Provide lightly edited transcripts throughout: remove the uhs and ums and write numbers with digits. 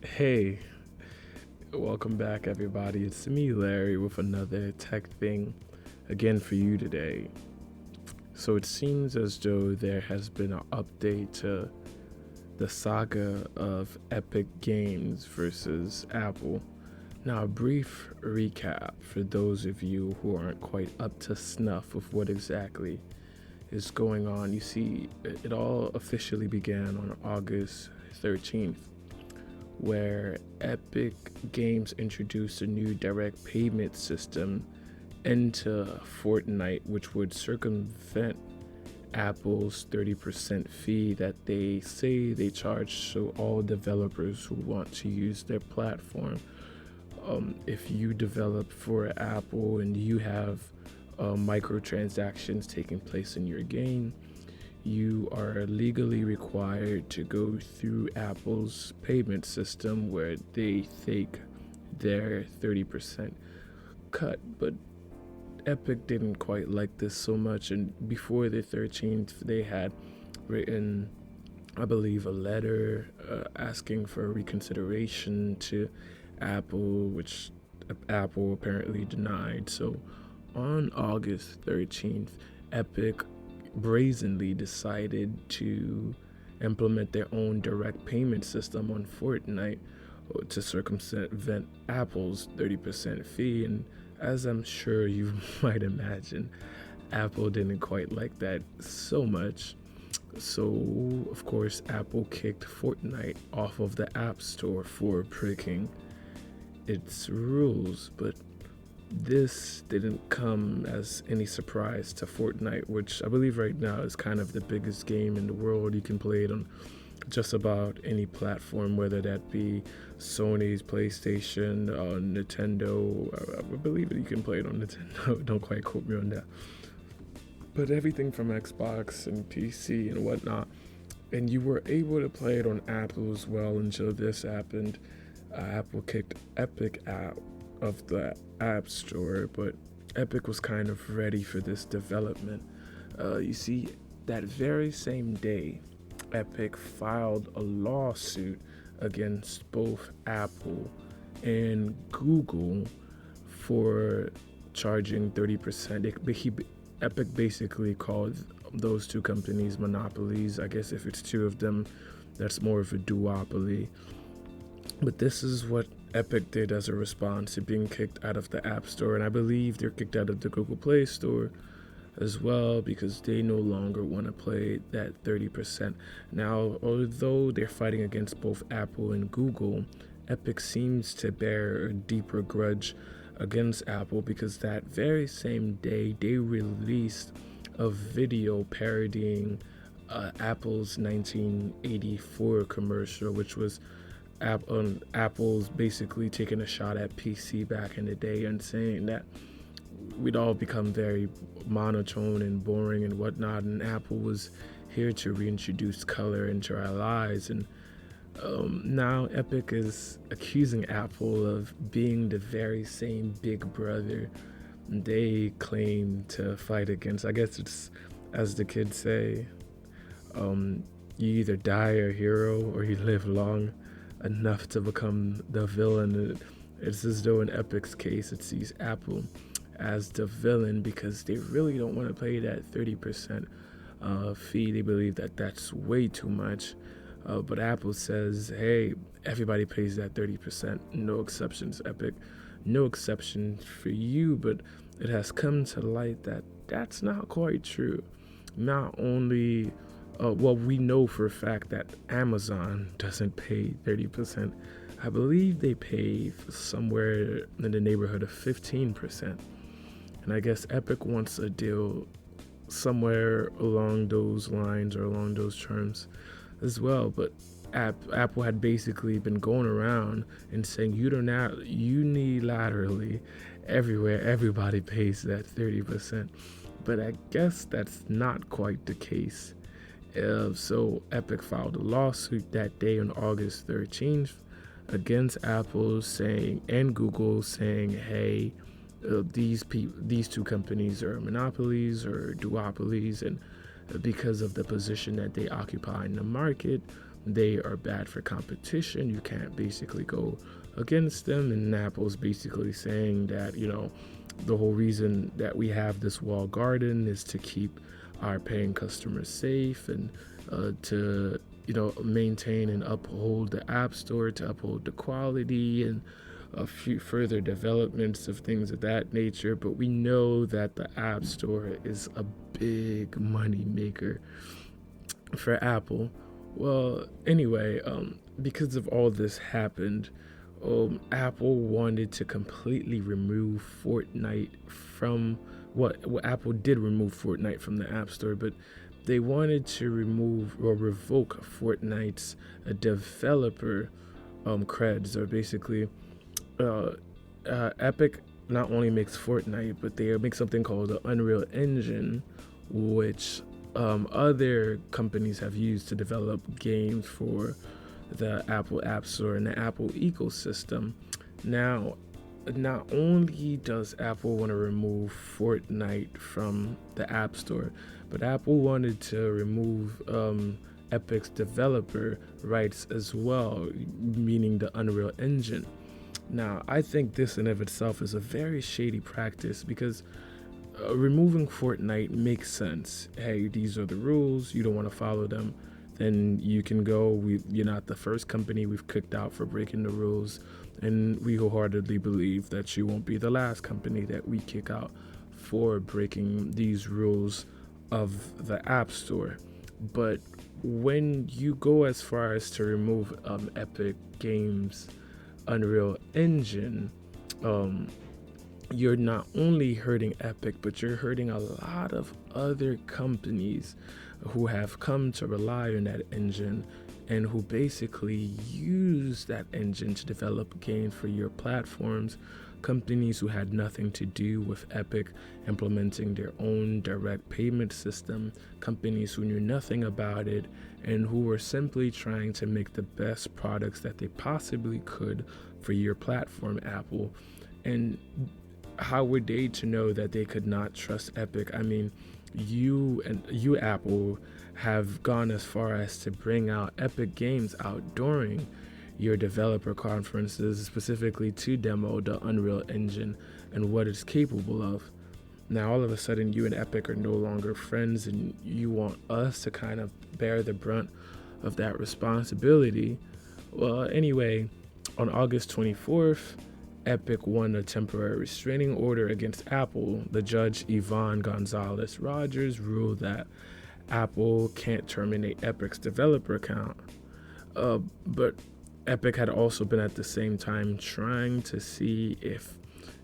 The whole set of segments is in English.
Hey, welcome back, everybody. It's me, Larry, with another tech thing again for you today. So it seems as though there has been an update to the saga of Epic Games versus Apple. Now, a brief recap for those of you who aren't quite up to snuff with what exactly is going on. You see, it all officially began on August 13th where Epic Games introduced a new direct payment system into Fortnite, which would circumvent Apple's 30% fee that they say they charge to all developers who want to use their platform. If you develop for Apple and you have microtransactions taking place in your game, you are legally required to go through Apple's payment system where they take their 30% cut. But Epic didn't quite like this so much, and before the 13th, they had written, I believe, a letter asking for reconsideration to Apple, which Apple apparently denied. So on August 13th, Epic brazenly decided to implement their own direct payment system on Fortnite to circumvent Apple's 30% fee. And as I'm sure you might imagine, Apple didn't quite like that so much. So, of course, Apple kicked Fortnite off of the App Store for breaking its rules. But this didn't come as any surprise to Fortnite, which I believe right now is kind of the biggest game in the world. You can play it on just about any platform, whether that be Sony's PlayStation, Nintendo. I believe you can play it on Nintendo. Don't quite quote me on that. But everything from Xbox and PC and whatnot. And you were able to play it on Apple as well until this happened. Apple kicked Epic out of the App Store, but Epic was kind of ready for this development. You see, that very same day, Epic filed a lawsuit against both Apple and Google for charging 30%. Epic basically called those two companies monopolies. I guess if it's two of them, that's more of a duopoly. But this is what Epic did as a response to being kicked out of the App Store, and I believe they're kicked out of the Google Play Store as well because they no longer want to play that 30%. Now, although they're fighting against both Apple and Google, Epic seems to bear a deeper grudge against Apple because that very same day they released a video parodying Apple's 1984 commercial, which was Apple's basically taking a shot at PC back in the day and saying that we'd all become very monotone and boring and whatnot, and Apple was here to reintroduce color into our lives. And now Epic is accusing Apple of being the very same big brother they claim to fight against. I guess it's, as the kids say, you either die a hero or you live long enough to become the villain. It's as though in Epic's case, it sees Apple as the villain because they really don't want to pay that 30% fee. They believe that that's way too much. But Apple says, hey, everybody pays that 30%, no exceptions, Epic. No exception for you, but it has come to light that that's not quite true. Not only we know for a fact that Amazon doesn't pay 30%. I believe they pay somewhere in the neighborhood of 15%. And I guess Epic wants a deal somewhere along those lines or along those terms as well. But Apple had basically been going around and saying unilaterally everywhere everybody pays that 30%. But I guess that's not quite the case. So Epic filed a lawsuit that day on August 13th against Apple saying and Google saying, hey, these two companies are monopolies or duopolies, and because of the position that they occupy in the market, they are bad for competition. You can't basically go against them. And Apple's basically saying that, the whole reason that we have this walled garden is to keep our paying customers safe, and to maintain and uphold the App Store, to uphold the quality and a few further developments of things of that nature. But we know that the App Store is a big money maker for Apple. Well, anyway, because of all this happened, Apple wanted to completely remove Fortnite from Apple did remove Fortnite from the App Store, but they wanted to remove or revoke Fortnite's developer creds, or basically, Epic not only makes Fortnite, but they make something called the Unreal Engine, which other companies have used to develop games for the Apple App Store and the Apple ecosystem. Now, not only does Apple want to remove Fortnite from the App Store, but Apple wanted to remove Epic's developer rights as well, meaning the Unreal Engine. Now, I think this in of itself is a very shady practice, because removing Fortnite makes sense. Hey, these are the rules. You don't want to follow them, then you can go. You're not the first company we've kicked out for breaking the rules, and we wholeheartedly believe that you won't be the last company that we kick out for breaking these rules of the App Store. But when you go as far as to remove Epic Games' Unreal Engine, you're not only hurting Epic, but you're hurting a lot of other companies who have come to rely on that engine and who basically use that engine to develop games for your platforms. Companies who had nothing to do with Epic implementing their own direct payment system, companies who knew nothing about it, and who were simply trying to make the best products that they possibly could for your platform, Apple. And how were they to know that they could not trust Epic? I mean, you Apple have gone as far as to bring out Epic Games out during your developer conferences, specifically to demo the Unreal Engine and what it's capable of. Now all of a sudden you and Epic are no longer friends, and you want us to kind of bear the brunt of that responsibility. Well, anyway, on August 24th, Epic won a temporary restraining order against Apple. The judge, Yvonne Gonzalez Rogers, ruled that Apple can't terminate Epic's developer account. But Epic had also been at the same time trying to see if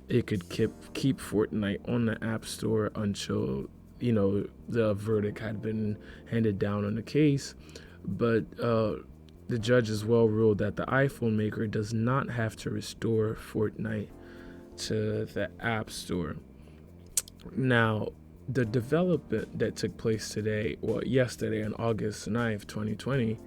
it could keep Fortnite on the App Store until, the verdict had been handed down on the case. But the judge as well ruled that the iPhone maker does not have to restore Fortnite to the App Store. Now, the development that took place yesterday on August 9th, 2020,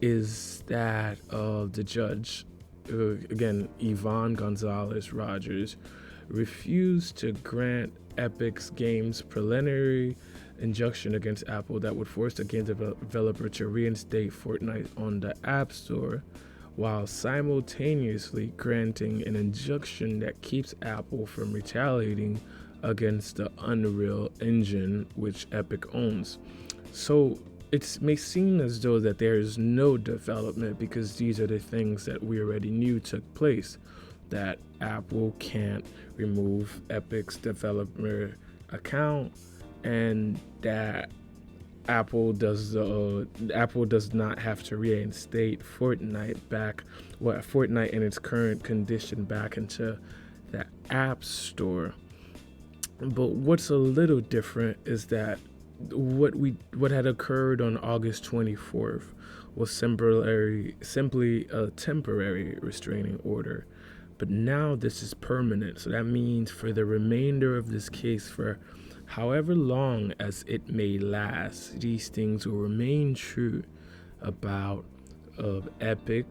is that the judge, again, Yvonne Gonzalez Rogers, refused to grant Epic's Games preliminary injunction against Apple that would force the game developer to reinstate Fortnite on the App Store, while simultaneously granting an injunction that keeps Apple from retaliating against the Unreal Engine, which Epic owns. So it may seem as though that there is no development, because these are the things that we already knew took place, that Apple can't remove Epic's developer account, and that Apple does not have to reinstate Fortnite in its current condition back into the App Store. But what's a little different is that what had occurred on August 24th was simply a temporary restraining order. But now this is permanent. So that means for the remainder of this case, for however long as it may last, these things will remain true about Epic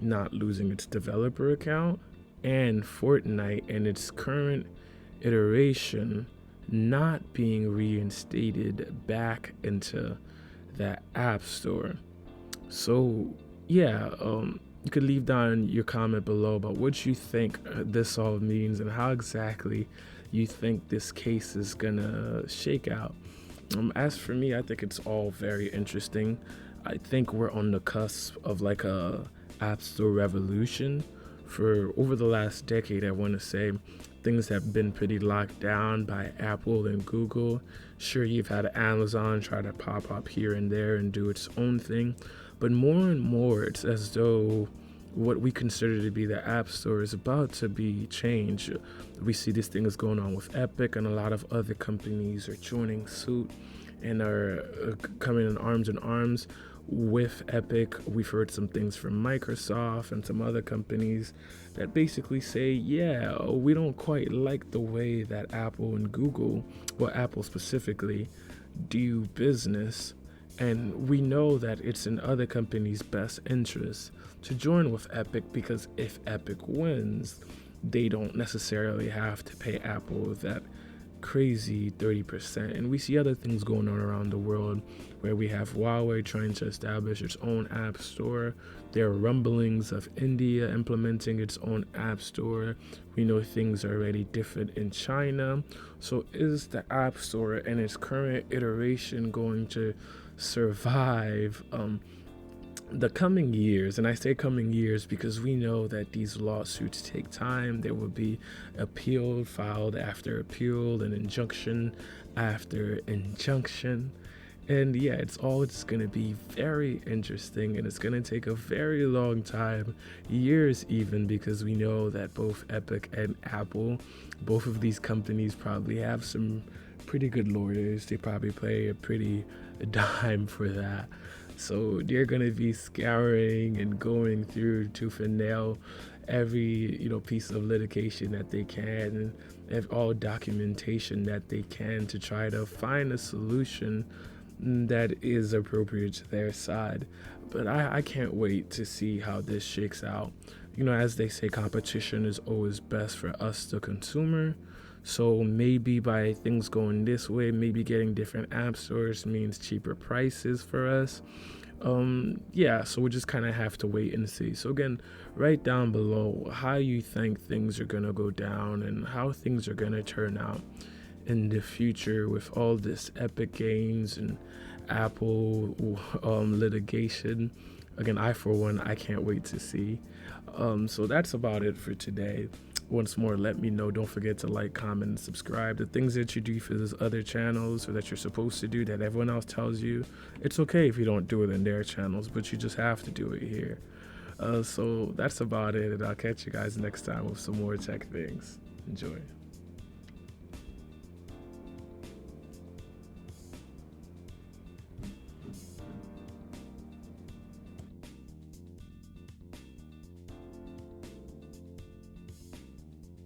not losing its developer account, and Fortnite and its current iteration not being reinstated back into the App Store. So, yeah, you could leave down your comment below about what you think this all means and how exactly you think this case is gonna shake out. As for me, I think it's all very interesting. I think we're on the cusp of like a app store revolution. For over the last decade, I want to say things have been pretty locked down by Apple and Google. Sure, you've had Amazon try to pop up here and there and do its own thing, but more and more, it's as though what we consider to be the App Store is about to be changed. We see these things going on with Epic, and a lot of other companies are joining suit and are coming in arms and arms with Epic. We've heard some things from Microsoft and some other companies that basically say, yeah, we don't quite like the way that Apple and Google, well, Apple specifically, do business. And we know that it's in other companies' best interest to join with Epic, because if Epic wins, they don't necessarily have to pay Apple that crazy 30%. And we see other things going on around the world where we have Huawei trying to establish its own app store. There are rumblings of India implementing its own app store. We know things are already different in China. So is the app store in its current iteration going to survive the coming years? And I say coming years because we know that these lawsuits take time. There will be appeal filed after appeal and injunction after injunction. And yeah, it's going to be very interesting, and it's going to take a very long time, years even, because we know that both Epic and Apple, both of these companies probably have some pretty good lawyers. They probably pay a pretty dime for that. So they're going to be scouring and going through tooth and nail every piece of litigation that they can, and all documentation that they can, to try to find a solution that is appropriate to their side. But I can't wait to see how this shakes out. As they say, competition is always best for us, the consumer. So maybe by things going this way, maybe getting different app stores means cheaper prices for us. Yeah, so we just kind of have to wait and see. So again, write down below how you think things are gonna go down and how things are gonna turn out in the future with all this Epic Games and Apple litigation. Again, I for one, I can't wait to see. So that's about it for today. Once more, let me know. Don't forget to like, comment, and subscribe. The things that you do for those other channels, or that you're supposed to do, that everyone else tells you, it's okay if you don't do it in their channels, but you just have to do it here. So that's about it, and I'll catch you guys next time with some more tech things. Enjoy.